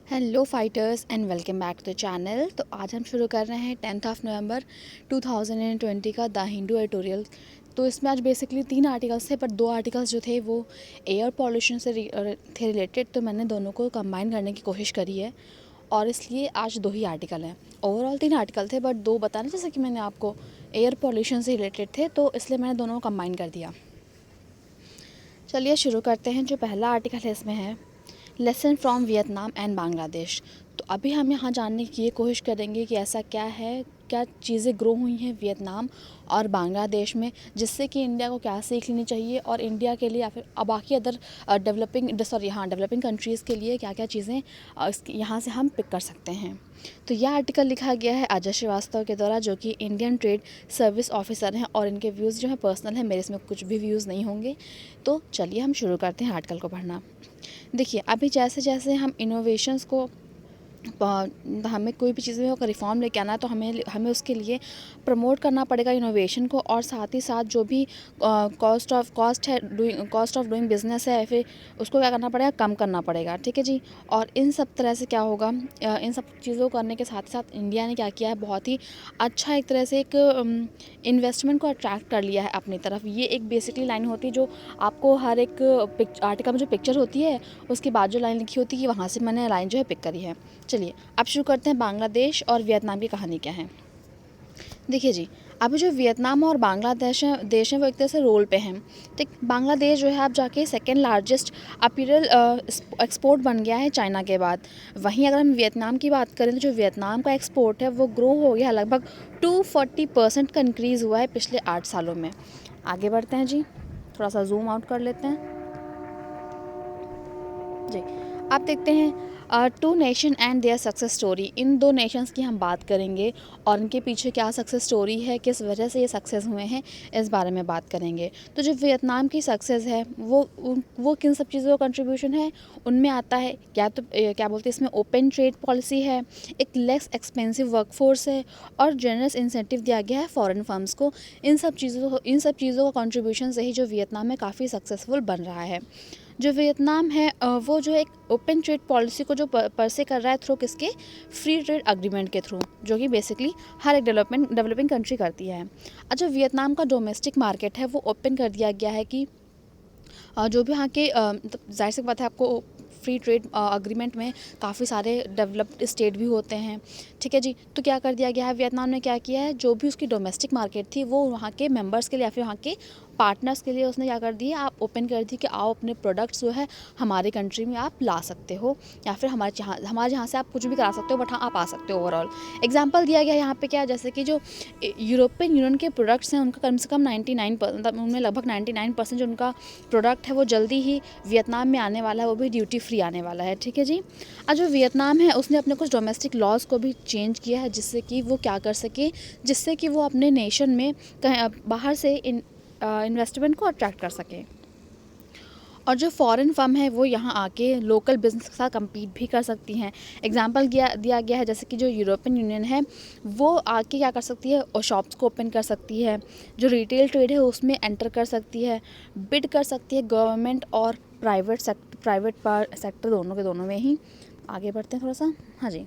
Hello fighters and welcome back to the channel. तो आज हम शुरू कर रहे हैं 10 नवंबर 2020 का द हिंदू एडिटोरियल। तो इसमें आज बेसिकली 3 आर्टिकल्स थे, पर 2 आर्टिकल्स जो थे वो एयर पॉल्यूशन से थे रिलेटेड, तो मैंने दोनों को कंबाइन करने की कोशिश करी है और इसलिए आज 2 ही आर्टिकल हैं। ओवरऑल 3 आर्टिकल थे, बट 2 बताने, जैसे कि मैंने आपको एयर पॉल्यूशन से रिलेटेड थे, तो इसलिए मैंने दोनों को कंबाइन कर दिया। चलिए शुरू करते हैं। जो पहला आर्टिकल है इसमें है lesson from Vietnam and Bangladesh. तो अभी हम यहाँ जानने की ये कोशिश करेंगे कि ऐसा क्या है, क्या चीज़ें ग्रो हुई हैं वियतनाम और बांग्लादेश में, जिससे कि इंडिया को क्या सीख लेनी चाहिए और इंडिया के लिए या फिर बाकी अदर डेवलपिंग कंट्रीज़ के लिए क्या क्या चीज़ें यहाँ से हम पिक कर सकते हैं। तो यह आर्टिकल लिखा गया है अजय श्रीवास्तव के द्वारा, जो कि इंडियन ट्रेड सर्विस ऑफिसर हैं, और इनके व्यूज़ जो है पर्सनल है, मेरे इसमें कुछ भी व्यूज़ नहीं होंगे। तो चलिए हम शुरू करते हैं आर्टिकल को पढ़ना। देखिए, अभी जैसे जैसे हम इनोवेशंस को हमें कोई भी चीज़ में अगर रिफॉर्म लेके आना है, तो हमें उसके लिए प्रमोट करना पड़ेगा इनोवेशन को, और साथ ही साथ जो भी कॉस्ट ऑफ डूइंग बिजनेस है, फिर उसको क्या करना पड़ेगा, कम करना पड़ेगा। ठीक है जी। और इन सब तरह से क्या होगा, इन सब चीज़ों को करने के साथ साथ इंडिया ने क्या किया है, बहुत ही अच्छा एक तरह से एक इन्वेस्टमेंट को अट्रैक्ट कर लिया है अपनी तरफ। ये एक बेसिकली लाइन होती है जो आपको हर एक आर्टिकल में जो पिक्चर होती है उसके बाद जो लाइन लिखी होती है, वहाँ से मैंने लाइन जो है पिक करी है। चलिए अब शुरू करते हैं बांग्लादेश और वियतनाम की कहानी क्या है। देखिए जी, अभी जो वियतनाम और बांग्लादेश देश हैं वो एक तरह से रोल पे हैं। ठीक, बांग्लादेश जो है अब जाके सेकेंड लार्जेस्ट अपीरल एक्सपोर्ट बन गया है चाइना के बाद। वहीं अगर हम वियतनाम की बात करें, तो जो वियतनाम का एक्सपोर्ट है वो ग्रो हो गया, लगभग 240% का इंक्रीज़ हुआ है पिछले 8 सालों में। आगे बढ़ते हैं जी, थोड़ा सा जूम आउट कर लेते हैं जी। आप देखते हैं two nation and their success story. इन 2 नेशंस की हम बात करेंगे और इनके पीछे क्या सक्सेस स्टोरी है, किस वजह से ये सक्सेस हुए हैं, इस बारे में बात करेंगे। तो जो वियतनाम की सक्सेस है वो किन सब चीज़ों का कंट्रीब्यूशन है, उनमें आता है क्या बोलते हैं इसमें, ओपन ट्रेड पॉलिसी है, एक लेस एक्सपेंसिव वर्कफोर्स है, और जनरस इंसेंटिव दिया गया है फॉरेन फर्म्स को। इन सब चीज़ों का कंट्रीब्यूशन से ही जो वियतनाम में काफ़ी सक्सेसफुल बन रहा है। जो वियतनाम है वो जो एक ओपन ट्रेड पॉलिसी को जो परसे कर रहा है थ्रू किसके, फ्री ट्रेड अग्रीमेंट के थ्रू, जो कि बेसिकली हर एक डेवलपिंग कंट्री करती है। जो वियतनाम का डोमेस्टिक मार्केट है वो ओपन कर दिया गया है कि जो भी यहाँ के जाहिर सी बात है, आपको फ्री ट्रेड अग्रीमेंट में काफ़ी सारे डेवलप्ड स्टेट भी होते हैं। ठीक है जी। तो क्या कर दिया गया है, वियतनाम ने क्या किया है, जो भी उसकी डोमेस्टिक मार्केट थी वो वहाँ के मेंबर्स के लिए या फिर वहाँ के पार्टनर्स के लिए उसने क्या कर दी है, आप ओपन कर दी कि आओ अपने प्रोडक्ट्स जो है हमारे कंट्री में आप ला सकते हो, या फिर हमारे यहाँ से आप कुछ भी करा सकते हो, बट हाँ आप आ सकते हो। ओवरऑल एग्जाम्पल दिया गया यहाँ पे क्या है, जैसे कि जो यूरोपियन यूनियन के प्रोडक्ट्स हैं उनका कम से कम 99%, मतलब उनमें लगभग 99% जो उनका प्रोडक्ट है वो जल्दी ही वियतनाम में आने वाला है, वो भी ड्यूटी फ्री आने वाला है। ठीक है जी। आज जो वियतनाम है उसने अपने कुछ डोमेस्टिक लॉज को भी चेंज किया है, जिससे कि वो क्या कर सके, जिससे कि वो अपने नेशन में कहीं बाहर से इन्वेस्टमेंट को अट्रैक्ट कर सके, और जो फॉरेन फर्म है वो यहाँ आके लोकल बिजनेस के साथ कम्पीट भी कर सकती हैं। एग्जांपल दिया गया है, जैसे कि जो यूरोपियन यूनियन है वो आके क्या कर सकती है, और शॉप्स को ओपन कर सकती है, जो रिटेल ट्रेड है उसमें एंटर कर सकती है, बिड कर सकती है गवर्नमेंट और प्राइवेट सेक्टर दोनों के दोनों में ही। आगे बढ़ते हैं थोड़ा सा, हाँ जी,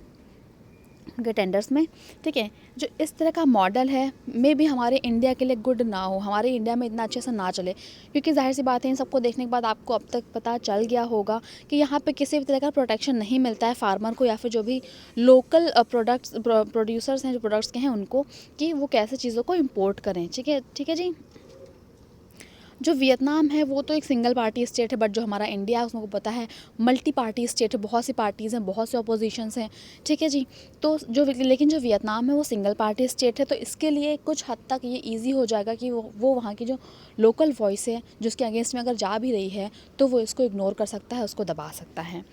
उनके टेंडर्स में। ठीक है, जो इस तरह का मॉडल है मे भी हमारे इंडिया के लिए गुड ना हो, हमारे इंडिया में इतना अच्छे से ना चले, क्योंकि जाहिर सी बात है इन सबको देखने के बाद आपको अब तक पता चल गया होगा कि यहाँ पे किसी भी तरह का प्रोटेक्शन नहीं मिलता है फार्मर को, या फिर जो भी लोकल प्रोड्यूसर्स हैं जो प्रोडक्ट्स के हैं उनको, कि वो कैसे चीज़ों को इम्पोर्ट करें। ठीक है जी। जो वियतनाम है वो तो एक सिंगल पार्टी स्टेट है, बट जो हमारा इंडिया है उसको पता है मल्टी पार्टी स्टेट है, बहुत सी पार्टीज़ हैं, बहुत से अपोजिशंस हैं। ठीक है जी। तो लेकिन जो वियतनाम है वो सिंगल पार्टी स्टेट है, तो इसके लिए कुछ हद तक ये ईजी हो जाएगा कि वो वहाँ की जो लोकल वॉइस है जिसके अगेंस्ट में अगर जा भी रही है तो वो इसको इग्नोर कर सकता है, उसको दबा सकता है।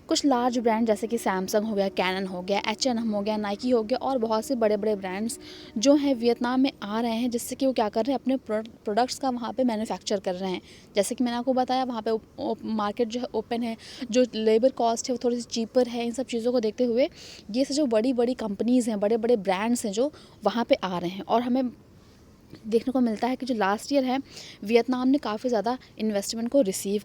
कुछ लार्ज ब्रांड जैसे कि सैमसंग हो गया, कैनन हो गया, H&M हो गया, नाइकी हो गया, और बहुत से बड़े बड़े ब्रांड्स जो हैं वियतनाम में आ रहे हैं, जिससे कि वो क्या कर रहे हैं, अपने प्रोडक्ट्स का वहाँ पे मैन्युफैक्चर कर रहे हैं। जैसे कि मैंने आपको बताया वहाँ पे मार्केट जो है ओपन है, जो लेबर कॉस्ट है वो थोड़ी सी चीपर है। इन सब चीज़ों को देखते हुए ये से जो बड़ी बड़ी कंपनीज़ हैं, बड़े बड़े ब्रांड्स हैं जो वहाँ पर आ रहे हैं, और हमें देखने को मिलता है कि जो लास्ट ईयर है वियतनाम ने काफ़ी ज़्यादा इन्वेस्टमेंट को रिसीव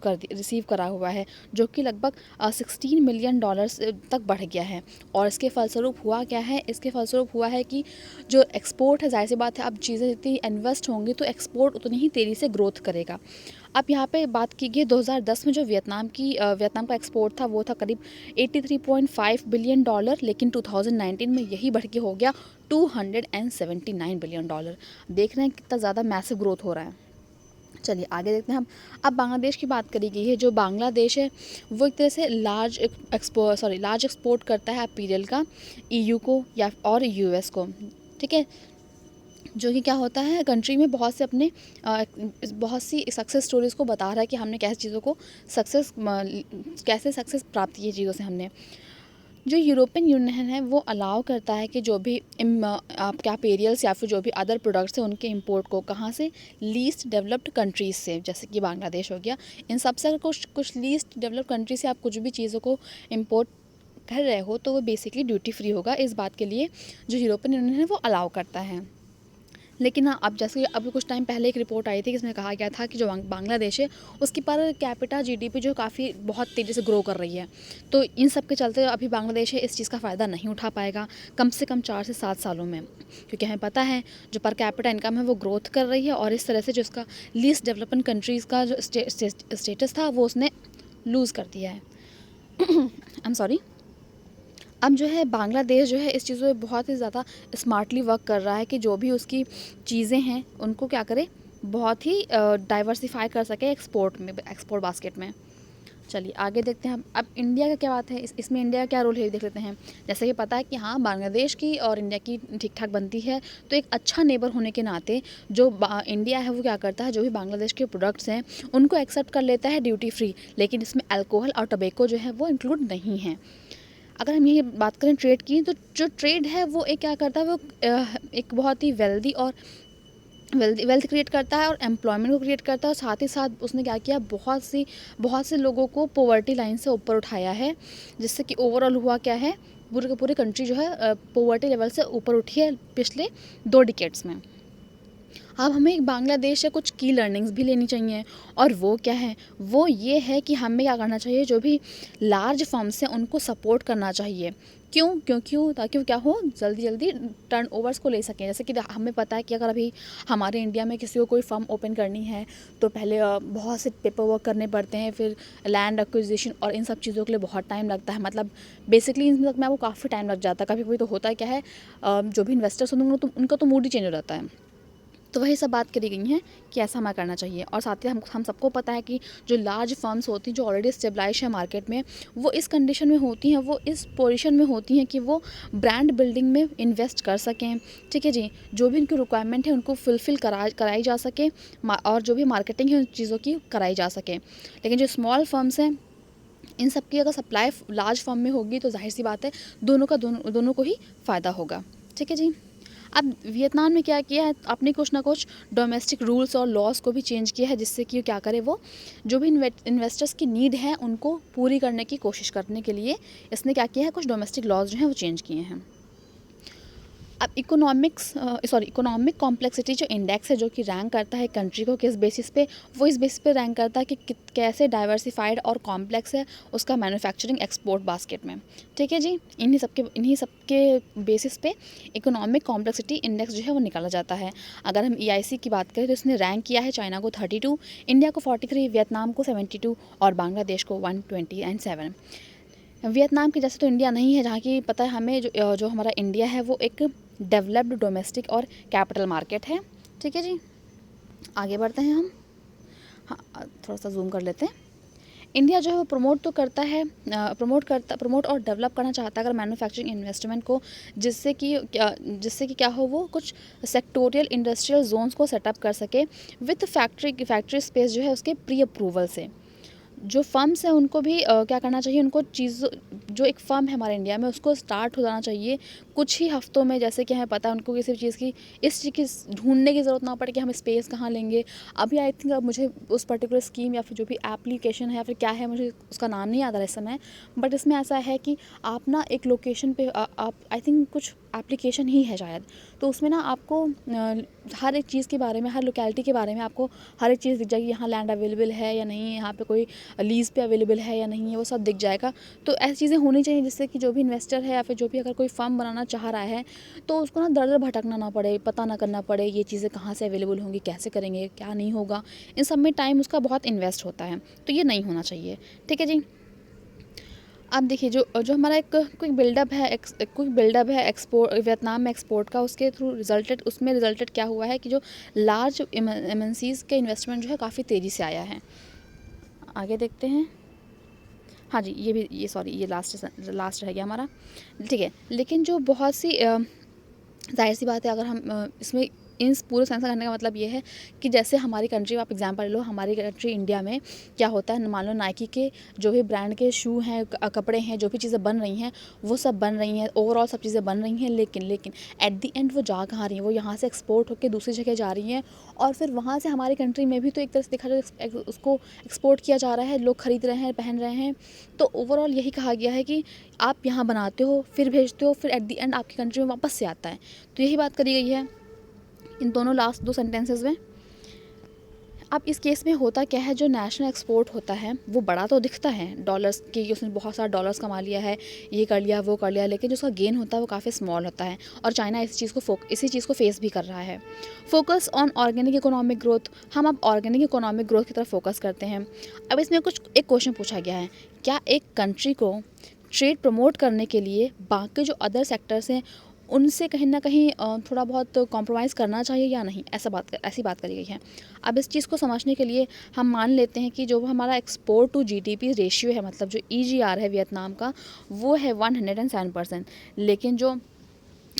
करा हुआ है, जो कि लगभग 16 मिलियन डॉलर्स तक बढ़ गया है। और इसके फलस्वरूप हुआ क्या है, इसके फलस्वरूप हुआ है कि जो एक्सपोर्ट है, जाहिर सी बात है अब चीज़ें जितनी इन्वेस्ट होंगी तो एक्सपोर्ट उतनी ही तेज़ी से ग्रोथ करेगा। अब यहाँ पे बात की गई 2010 में जो वियतनाम का एक्सपोर्ट था वो था करीब 83.5 बिलियन डॉलर, लेकिन 2019 में यही बढ़ के हो गया 279 बिलियन डॉलर। देख रहे हैं कितना ज़्यादा मैसिव ग्रोथ हो रहा है। चलिए आगे देखते हैं हम। अब बांग्लादेश की बात करी गई है। जो बांग्लादेश है वो एक तरह से लार्ज एक्सपोर्ट करता है अपीरियल का ईयू को या और यूएस को, ठीक है। जो कि क्या होता है, कंट्री में बहुत सी सक्सेस स्टोरीज़ को बता रहा है कि हमने कैसे सक्सेस प्राप्त की चीज़ों से हमने। जो यूरोपियन यूनियन है वो अलाउ करता है कि जो भी आपके अपेरियल्स या फिर जो भी अदर प्रोडक्ट्स हैं उनके इंपोर्ट को कहाँ से, लीस्ट डेवलप्ड कंट्रीज़ से, जैसे कि बांग्लादेश हो गया। इन सब से कुछ लीस्ट डेवलप्ड कंट्री से आप कुछ भी चीज़ों को इंपोर्ट कर रहे हो तो वो बेसिकली ड्यूटी फ्री होगा। इस बात के लिए जो यूरोपियन यूनियन है वो अलाउ करता है। लेकिन हाँ, अब जैसे अभी कुछ टाइम पहले एक रिपोर्ट आई थी जिसमें कहा गया था कि जो बांग्लादेश है उसकी पर कैपिटा जीडीपी जो काफ़ी बहुत तेज़ी से ग्रो कर रही है। तो इन सब के चलते अभी बांग्लादेश है इस चीज़ का फ़ायदा नहीं उठा पाएगा कम से कम 4 से 7 सालों में, क्योंकि हमें पता है जो पर कैपिटा इनकम है वो ग्रोथ कर रही है और इस तरह से जो उसका लीस्ट डेवलपमेंट कंट्रीज़ का जो स्टेटस था वो उसने लूज़ कर दिया है। I am sorry. अब जो है बांग्लादेश जो है इस चीज़ों में बहुत ही ज़्यादा स्मार्टली वर्क कर रहा है कि जो भी उसकी चीज़ें हैं उनको क्या करे, बहुत ही डाइवर्सिफाई कर सके एक्सपोर्ट बास्केट में। चलिए आगे देखते हैं हम। अब इंडिया का क्या बात है, इसमें इंडिया का क्या रोल है देख लेते हैं। जैसे कि पता है कि हाँ, बांग्लादेश की और इंडिया की ठीक ठाक बनती है, तो एक अच्छा नेबर होने के नाते जो इंडिया है वो क्या करता है, जो भी बांग्लादेश के प्रोडक्ट्स हैं उनको एक्सेप्ट कर लेता है ड्यूटी फ्री, लेकिन इसमें अल्कोहल और टबैको जो है वो इंक्लूड नहीं है। अगर हम ये बात करें ट्रेड की, तो जो ट्रेड है वो एक क्या करता है, वो एक बहुत ही वेल्थ क्रिएट करता है और एम्प्लॉयमेंट को क्रिएट करता है, और साथ ही साथ उसने क्या किया, बहुत से लोगों को पॉवर्टी लाइन से ऊपर उठाया है, जिससे कि ओवरऑल हुआ क्या है, पूरे के पूरे कंट्री जो है पॉवर्टी लेवल से ऊपर उठी है पिछले 2 डिकेड्स में। अब हमें बांग्लादेश से कुछ की लर्निंग्स भी लेनी चाहिए, और वो क्या है, वो ये है कि हमें क्या करना चाहिए, जो भी लार्ज फर्म्स हैं उनको सपोर्ट करना चाहिए। क्यों ताकि वो क्या हो, जल्दी टर्नओवर्स को ले सकें। जैसे कि हमें पता है कि अगर अभी हमारे इंडिया में किसी को कोई फर्म ओपन करनी है तो पहले बहुत से पेपर वर्क करने पड़ते हैं, फिर लैंड एक्विजिशन और इन सब चीज़ों के लिए बहुत टाइम लगता है। मतलब बेसिकली इन सब में आपको काफ़ी टाइम लग जाता है। कभी कभी तो होता है क्या है, जो भी इन्वेस्टर्स होंगे तो उनका तो मूड ही चेंज हो जाता है। तो वही सब बात करी गई है कि ऐसा हमें करना चाहिए। और साथ ही हम सबको पता है कि जो लार्ज फर्म्स होती हैं जो ऑलरेडी स्टेबलाइज है मार्केट में, वो इस कंडीशन में होती हैं, वो इस पोजीशन में होती हैं कि वो ब्रांड बिल्डिंग में इन्वेस्ट कर सकें, ठीक है जी। जो भी उनकी रिक्वायरमेंट है उनको फुलफ़िल कराई जा सके, और जो भी मार्केटिंग है उन चीज़ों की कराई जा सके। लेकिन जो स्मॉल फर्म्स हैं, इन सब की अगर सप्लाई लार्ज फर्म में होगी तो जाहिर सी बात है दोनों को ही फ़ायदा होगा, ठीक है जी। अब वियतनाम ने क्या किया है, अपने कुछ ना कुछ डोमेस्टिक रूल्स और लॉज को भी चेंज किया है, जिससे कि क्या करे, वो जो भी इन्वेस्टर्स की नीड है उनको पूरी करने की कोशिश करने के लिए इसने क्या किया है, कुछ डोमेस्टिक लॉज जो हैं वो चेंज किए हैं। अब इकोनॉमिक कॉम्प्लेक्सिटी जो इंडेक्स है, जो कि रैंक करता है कंट्री को किस बेसिस पे, वो इस बेसिस पे रैंक करता है कि कैसे डाइवर्सिफाइड और कॉम्प्लेक्स है उसका मैन्युफैक्चरिंग एक्सपोर्ट बास्केट में, ठीक है जी। इन्हीं सबके बेसिस पे इकोनॉमिक कॉम्प्लेक्सिटी इंडेक्स जो है वो निकाला जाता है। अगर हम EIC की बात करें तो इसने रैंक किया है चाइना को 32, इंडिया को 43, वियतनाम को 72 और बांग्लादेश को 127। वियतनाम की जैसे तो इंडिया नहीं है, जहाँ की पता है हमें, जो हमारा इंडिया है वो एक डेवलप्ड डोमेस्टिक और कैपिटल मार्केट है, ठीक है जी। आगे बढ़ते हैं हम। हाँ, थोड़ा सा जूम कर लेते हैं। इंडिया जो है वो प्रमोट और डेवलप करना चाहता है अगर मैन्युफैक्चरिंग इन्वेस्टमेंट को, जिससे कि क्या हो, वो कुछ सेक्टोरियल इंडस्ट्रियल जोन्स को सेटअप कर सके विथ फैक्ट्री स्पेस जो है उसके प्री अप्रूवल से। जो फर्म्स हैं उनको भी क्या करना चाहिए, उनको जो एक फ़र्म है हमारे इंडिया में उसको स्टार्ट हो जाना चाहिए कुछ ही हफ्तों में। जैसे कि हमें पता है उनको किसी चीज़ की इस चीज़ की ढूँढने की ज़रूरत ना पड़े कि हम स्पेस कहाँ लेंगे। अभी आई थिंक अब मुझे उस पर्टिकुलर स्कीम या फिर जो भी एप्लीकेशन है या फिर क्या है, मुझे उसका नाम नहीं याद आ रहा इस समय, बट इसमें ऐसा है कि आप ना एक लोकेशन पे आप आई थिंक कुछ एप्लीकेशन ही है शायद, तो उसमें ना आपको हर एक चीज़ के बारे में, हर लोकेलिटी के बारे में आपको हर एक चीज़ दिख जाएगी। यहाँ लैंड अवेलेबल है या नहीं, यहाँ पे कोई लीज़ पे अवेलेबल है या नहीं है, वो सब दिख जाएगा। तो ऐसी चीज़ें होनी चाहिए जिससे कि जो भी इन्वेस्टर है या फिर जो भी अगर कोई फर्म बनाना चाह रहा है तो उसको ना दर दर भटकना ना पड़े, पता ना करना पड़े ये चीज़ें कहाँ से अवेलेबल होंगी, कैसे करेंगे, क्या नहीं होगा। इन सब में टाइम उसका बहुत इन्वेस्ट होता है, तो ये नहीं होना चाहिए। ठीक है जी। अब देखिए जो जो हमारा एक क्विक बिल्डअप है एक्सपोर्ट वियतनाम में एक्सपोर्ट का, उसके थ्रू रिजल्टेड क्या हुआ है कि जो लार्ज एमएनसीज़ के इन्वेस्टमेंट जो है काफ़ी तेज़ी से आया है। आगे देखते हैं। हाँ जी, ये लास्ट रह गया हमारा। ठीक है, लेकिन जो बहुत सी ज़ाहिर सी बात है, अगर हम इसमें इन पूरे सेंस करने का मतलब ये है कि जैसे हमारी कंट्री, आप एग्जांपल लो, हमारी कंट्री इंडिया में क्या होता है, मान लो नाइकी के जो भी ब्रांड के शू हैं, कपड़े हैं, जो भी चीज़ें बन रही हैं वो सब बन रही हैं, ओवरऑल सब चीज़ें बन रही हैं, लेकिन एट द एंड वो जा कहाँ रही हैं, वो यहाँ से एक्सपोर्ट होकर दूसरी जगह जा रही हैं और फिर वहाँ से हमारी कंट्री में भी तो एक तरह से देखा जाए उसको एक्सपोर्ट किया जा रहा है, लोग ख़रीद रहे हैं, पहन रहे हैं। तो ओवरऑल यही कहा गया है कि आप यहाँ बनाते हो, फिर भेजते हो, फिर एट द एंड आपकी कंट्री में वापस से आता है। तो यही बात करी गई है इन दोनों लास्ट 2 सेंटेंसेस में। अब इस केस में होता क्या है, जो नेशनल एक्सपोर्ट होता है वो बड़ा तो दिखता है डॉलर्स की, उसने बहुत सारा डॉलर्स कमा लिया है, ये कर लिया वो कर लिया, लेकिन जो उसका गेन होता है वो काफ़ी स्मॉल होता है और चाइना इसी चीज़ को फेस भी कर रहा है। Focus on organic economic growth, हम अब ऑर्गेनिक इकोनॉमिक ग्रोथ की तरफ फोकस करते हैं। अब इसमें एक क्वेश्चन पूछा गया है, क्या एक कंट्री को ट्रेड प्रमोट करने के लिए बाकी जो अदर सेक्टर्स हैं उनसे कहीं ना कहीं थोड़ा बहुत कॉम्प्रोमाइज़ करना चाहिए या नहीं, ऐसी बात करी गई है। अब इस चीज़ को समझने के लिए हम मान लेते हैं कि जो हमारा एक्सपोर्ट टू जीडीपी रेशियो है, मतलब जो ईजीआर है वियतनाम का, वो है 107%। लेकिन जो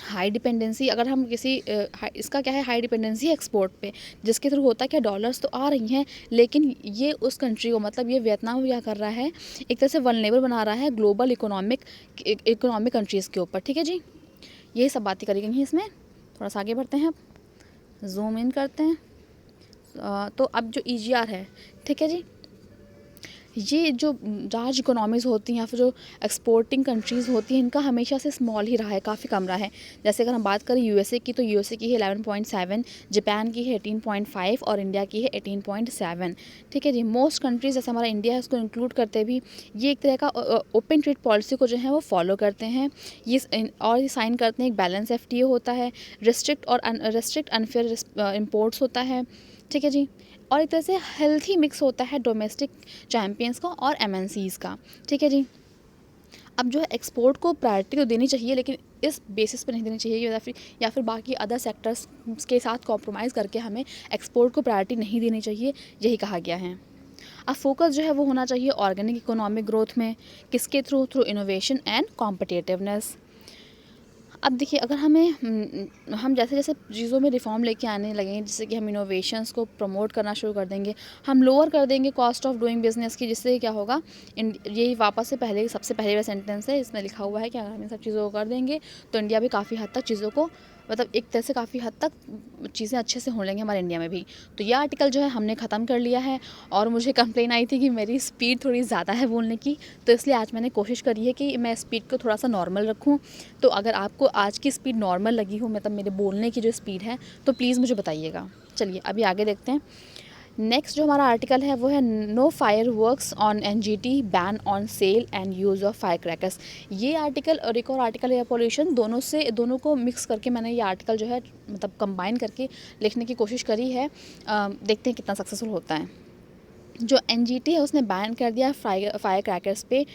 हाई डिपेंडेंसी, अगर हम इसका क्या है, हाई डिपेंडेंसी है एक्सपोर्ट पे, जिसके थ्रू होता है क्या, डॉलर्स तो आ रही हैं लेकिन ये उस कंट्री को, मतलब ये वियतनाम क्या कर रहा है, एक तरह से वल्नरेबल बना रहा है ग्लोबल इकोनॉमिक कंट्रीज़ के ऊपर। ठीक है जी, यही सब बातें करी गई हैं इसमें। थोड़ा सा आगे बढ़ते हैं, अब जूम इन करते हैं। तो अब जो ईजीआर है, ठीक है जी, ये जो लार्ज इकोनॉमीज़ होती हैं या फिर जो एक्सपोर्टिंग कंट्रीज़ होती हैं, इनका हमेशा से स्मॉल ही रहा है, काफ़ी कम रहा है। जैसे अगर हम बात करें यूएसए की, तो यूएसए की है 11.7, जापान की है 18.5 और इंडिया की है 18.7। ठीक है जी। मोस्ट कंट्रीज़ जैसे हमारा इंडिया है उसको इंक्लूड करते भी ये एक तरह का ओपन ट्रेड पॉलिसी को जो है वो फॉलो करते हैं। ये साइन करते हैं, एक बैलेंस एफटीए होता है, रेस्ट्रिक्ट अनफेयर इम्पोर्ट्स होता है। ठीक है जी। और एक तरह से हेल्थी मिक्स होता है डोमेस्टिक चैम्पियंस का और एमएनसीज़ का। ठीक है जी। अब जो है एक्सपोर्ट को प्रायोरिटी तो देनी चाहिए, लेकिन इस बेसिस पे नहीं देनी चाहिए या फिर बाकी अदर सेक्टर्स के साथ कॉम्प्रोमाइज़ करके हमें एक्सपोर्ट को प्रायोरिटी नहीं देनी चाहिए, यही कहा गया है। अब फोकस जो है वो होना चाहिए ऑर्गेनिक इकोनॉमिक ग्रोथ में, किसके थ्रू इनोवेशन एंड कॉम्पिटिटिवनेस। अब देखिए, अगर हम जैसे जैसे चीज़ों में रिफॉर्म लेके आने लगेंगे, जैसे कि हम इनोवेशंस को प्रमोट करना शुरू कर देंगे, हम लोअर कर देंगे कॉस्ट ऑफ डूइंग बिजनेस की, जिससे क्या होगा, यही वापस से सबसे पहले वाला सेंटेंस है, इसमें लिखा हुआ है कि अगर हम इन सब चीज़ों को कर देंगे तो इंडिया भी काफ़ी हद तक चीज़ों को, मतलब एक तरह से काफ़ी हद तक चीज़ें अच्छे से हो लेंगी हमारे इंडिया में भी। तो यह आर्टिकल जो है हमने ख़त्म कर लिया है। और मुझे कंप्लेन आई थी कि मेरी स्पीड थोड़ी ज़्यादा है बोलने की, तो इसलिए आज मैंने कोशिश करी है कि मैं स्पीड को थोड़ा सा नॉर्मल रखूं। तो अगर आपको आज की स्पीड नॉर्मल लगी हो, मतलब मेरे बोलने की जो स्पीड है, तो प्लीज़ मुझे बताइएगा। चलिए अभी आगे देखते हैं। नेक्स्ट जो हमारा आर्टिकल है वो है no fireworks on NGT, ban on sale and use of firecrackers. ये आर्टिकल और एक और आर्टिकल एयर पोल्यूशन, दोनों को मिक्स करके मैंने ये आर्टिकल जो है मतलब कंबाइन करके लिखने की कोशिश करी है। देखते हैं कितना सक्सेसफुल होता है। जो एनजीटी है उसने बैन कर दिया फायर क्रैकर्स पे।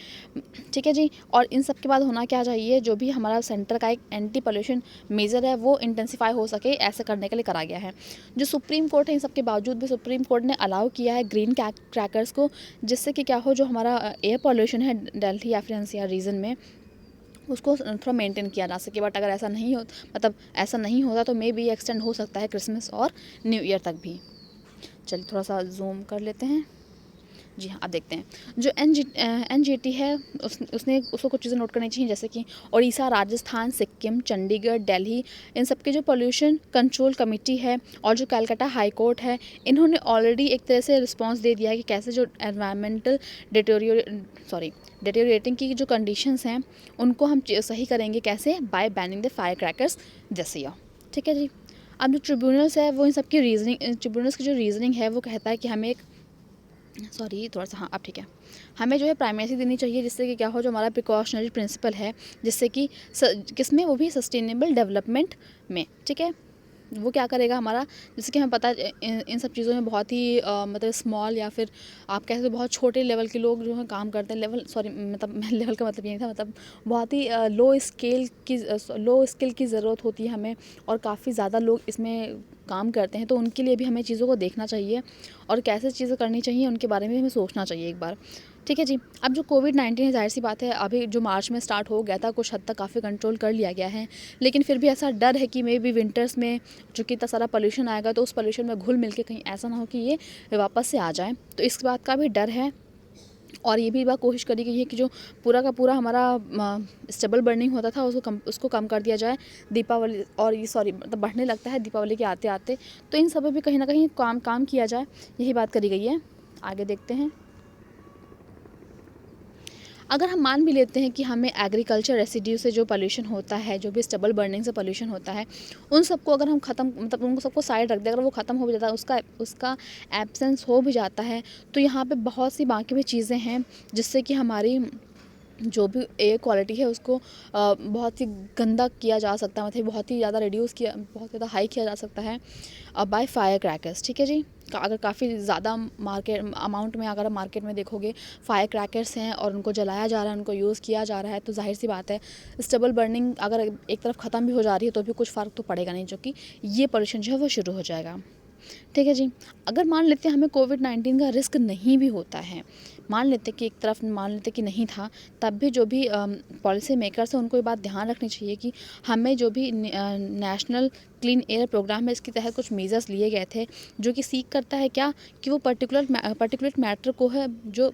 ठीक है जी। और इन सब के बाद होना क्या चाहिए, जो भी हमारा सेंटर का एक एंटी पोल्यूशन मेजर है वो इंटेंसिफाई हो सके, ऐसे करने के लिए करा गया है। जो सुप्रीम कोर्ट है, इन सब के बावजूद भी सुप्रीम कोर्ट ने अलाउ किया है ग्रीन क्रैकर्स को, जिससे कि क्या हो, जो हमारा एयर पोल्यूशन है दिल्ली या फिर एनसीआर रीजन में, उसको थोड़ा मेंटेन किया जा सके। बट अगर ऐसा नहीं होता तो मे बी एक्सटेंड हो सकता है क्रिसमस और न्यू ईयर तक भी। चलिए थोड़ा सा जूम कर लेते हैं, जी हाँ, आप देखते हैं जो एनजीटी है उसको कुछ चीज़ें नोट करनी चाहिए, जैसे कि उड़ीसा, राजस्थान, सिक्किम, चंडीगढ़, दिल्ली, इन सब के जो पोल्यूशन कंट्रोल कमेटी है और जो कलकत्ता हाई कोर्ट है, इन्होंने ऑलरेडी एक तरह से रिस्पॉन्स दे दिया है कि कैसे जो एनवायरमेंटल डिटेरियोरेटिंग की जो कंडीशंस हैं उनको हम सही करेंगे, कैसे, bye banning the fire crackers this year. ठीक है जी। अब जो ट्रिब्यूनल्स है वो इन सब की ट्रिब्यूनल्स की जो रीजनिंग है वो कहता है कि हमें थोड़ा सा, हाँ अब ठीक है, हमें जो है प्राइमेसी देनी चाहिए, जिससे कि क्या हो, जो हमारा प्रिकॉशनरी प्रिंसिपल है, जिससे कि किसमें, वो भी सस्टेनेबल डेवलपमेंट में। ठीक है, वो क्या करेगा हमारा, जैसे कि हमें पता है इन सब चीज़ों में बहुत ही मतलब स्मॉल या फिर आप कह सकते हो बहुत छोटे लेवल के लोग जो हैं काम करते हैं। मतलब लेवल का मतलब ये नहीं था, मतलब बहुत ही लो स्किल की ज़रूरत होती है हमें, और काफ़ी ज़्यादा लोग इसमें काम करते हैं, तो उनके लिए भी हमें चीज़ों को देखना चाहिए और कैसे चीज़ें करनी चाहिए उनके बारे में हमें सोचना चाहिए एक बार। ठीक है जी। अब जो कोविड-19 है, ज़ाहिर सी बात है अभी जो मार्च में स्टार्ट हो गया था, कुछ हद तक काफ़ी कंट्रोल कर लिया गया है, लेकिन फिर भी ऐसा डर है कि मे बी विंटर्स में चूँकि इतना सारा पॉल्यूशन आएगा तो उस पॉल्यूशन में घुल मिल के कहीं ऐसा ना हो कि ये वापस से आ जाए, तो इस बात का भी डर है। और ये भी बात कोशिश करी गई है कि जो पूरा का पूरा हमारा स्टबल बर्निंग होता था उसको कम कर दिया जाए दीपावली, और ये मतलब बढ़ने लगता है दीपावली के आते आते, तो इन सब में भी कहीं ना कहीं काम किया जाए, यही बात करी गई है। आगे देखते हैं। अगर हम मान भी लेते हैं कि हमें एग्रीकल्चर रेसिड्यू से जो पोल्यूशन होता है, जो भी स्टबल बर्निंग से पोल्यूशन होता है, उन सबको अगर हम ख़त्म, मतलब उनको सबको साइड रख दें, अगर वो ख़त्म हो भी जाता है, उसका एब्सेंस हो भी जाता है, तो यहाँ पे बहुत सी बाकी भी चीज़ें हैं जिससे कि हमारी जो भी एयर क्वालिटी है उसको बहुत ही गंदा किया जा सकता है, मतलब बहुत ही ज़्यादा बहुत ज़्यादा हाई किया जा सकता है बाय फायर क्रैकर्स। ठीक है जी। अगर काफ़ी ज़्यादा मार्केट अमाउंट में अगर आप मार्केट में देखोगे फायर क्रैकर्स हैं और उनको जलाया जा रहा है, उनको यूज़ किया जा रहा है, तो जाहिर सी बात है स्टबल बर्निंग अगर एक तरफ ख़त्म भी हो जा रही है तो भी कुछ फ़र्क तो पड़ेगा नहीं, जो कि ये पोल्यूशन जो है वो शुरू हो जाएगा। ठीक है जी। अगर मान लेते हैं हमें कोविड-19 का रिस्क नहीं भी होता है, मान लेते कि एक तरफ मान लेते कि नहीं था, तब भी जो भी पॉलिसी मेकर्स हैं उनको ये बात ध्यान रखनी चाहिए कि हमें जो भी नेशनल क्लीन एयर प्रोग्राम है, इसके तहत कुछ मेजर्स लिए गए थे, जो कि सीख करता है क्या, कि वो पर्टिकुलर मैटर को है जो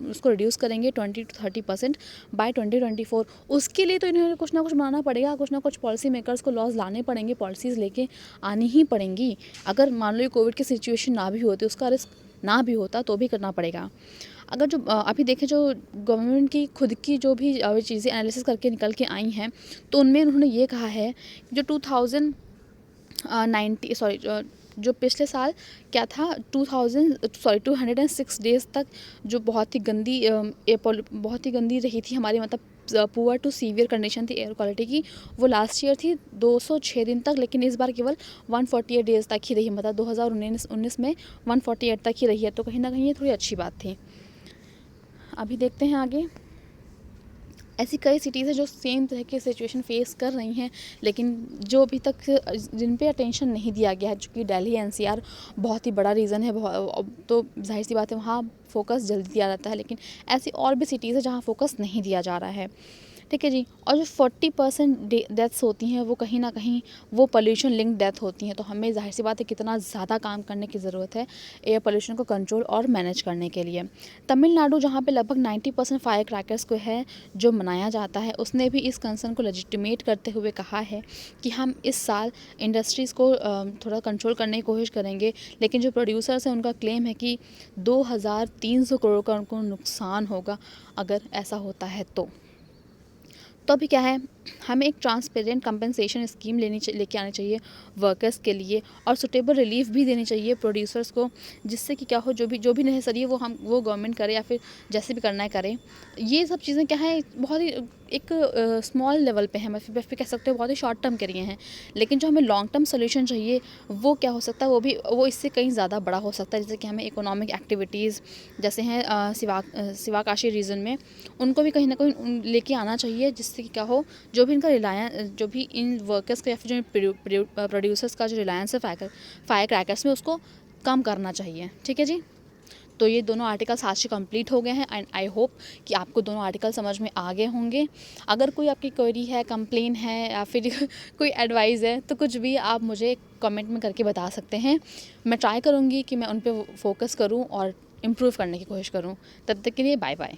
उसको रिड्यूस करेंगे 20-30% बाय 2024। उसके लिए तो इन्हें कुछ ना कुछ बनाना पड़ेगा, कुछ ना कुछ पॉलिसी मेकर्स को लॉज लाने पड़ेंगे, पॉलिसीज़ लेके आनी ही पड़ेंगी। अगर मान लो ये कोविड की सिचुएशन ना भी होती, उसका रिस्क ना भी होता, तो भी करना पड़ेगा। अगर जो अभी देखें, जो गवर्नमेंट की खुद की जो भी चीज़ें एनालिसिस करके निकल के आई हैं, तो उनमें उन्होंने ये कहा है कि जो जो पिछले साल क्या था, 206 डेज़ तक जो बहुत ही गंदी रही थी हमारी, मतलब पुअर टू सीवियर कंडीशन थी एयर क्वालिटी की, वो लास्ट ईयर थी 206 दिन तक, लेकिन इस बार केवल 148 डेज़ तक ही रही, मतलब 2019 में 148 तक ही रही है, तो कहीं ना कहीं ये थोड़ी अच्छी बात थी। अभी देखते हैं आगे। ऐसी कई सिटीज़ हैं जो सेम तरह की सिचुएशन फेस कर रही हैं, लेकिन जो अभी तक जिन पे अटेंशन नहीं दिया गया है, चूँकि दिल्ली एनसीआर बहुत ही बड़ा रीज़न है, तो जाहिर सी बात है वहाँ फोकस जल्दी दिया जाता है, लेकिन ऐसी और भी सिटीज़ है जहाँ फोकस नहीं दिया जा रहा है। ठीक है जी। और जो 40% डेथ्स होती हैं वो कहीं ना कहीं वो पोल्यूशन लिंक डेथ होती हैं, तो हमें जाहिर सी बात है कितना ज़्यादा काम करने की ज़रूरत है एयर पोल्यूशन को कंट्रोल और मैनेज करने के लिए। तमिलनाडु, जहाँ पे लगभग 90% फायर क्रैकर्स को है जो मनाया जाता है, उसने भी इस कंसर्न को लेजिटिमेट करते हुए कहा है कि हम इस साल इंडस्ट्रीज़ को थोड़ा कंट्रोल करने की कोशिश करेंगे, लेकिन जो प्रोड्यूसर्स हैं उनका क्लेम है कि 2300 करोड़ का उनको नुकसान होगा अगर ऐसा होता है तो अभी क्या है, हमें एक ट्रांसपेरेंट कंपनसेशन स्कीम लेके आनी चाहिए वर्कर्स के लिए, और सुटेबल रिलीफ भी देनी चाहिए प्रोड्यूसर्स को, जिससे कि क्या हो, जो भी नेसेसरी है वो गवर्नमेंट करे या फिर जैसे भी करना है करे। ये सब चीज़ें क्या है, बहुत ही एक स्मॉल लेवल पे है, मैं फिर कह सकते हो बहुत ही शॉर्ट टर्म के लिए हैं, लेकिन जो हमें लॉन्ग टर्म सोल्यूशन चाहिए वो क्या हो सकता है, वो इससे कहीं ज़्यादा बड़ा हो सकता है। जैसे कि हमें इकोनॉमिक एक्टिविटीज़ जैसे हैं सिवाकाशी रीजन में, उनको भी कहीं ना कहीं लेके आना चाहिए, जिससे कि क्या हो, जो भी इनका जो भी इन वर्कर्स का या फिर जो प्रोड्यूसर्स का जो रिलायंस है फायर क्रैकर्स में, उसको कम करना चाहिए। ठीक है जी। तो ये दोनों आर्टिकल्स आज से कंप्लीट हो गए हैं, एंड आई होप कि आपको दोनों आर्टिकल समझ में आ गए होंगे। अगर कोई आपकी क्वेरी है, कंप्लेन है या फिर कोई एडवाइस है, तो कुछ भी आप मुझे कमेंट में करके बता सकते हैं। मैं ट्राई करूँगी कि मैं उन पे फोकस करूँ और इम्प्रूव करने की कोशिश करूँ। तब तक के लिए बाय बाय।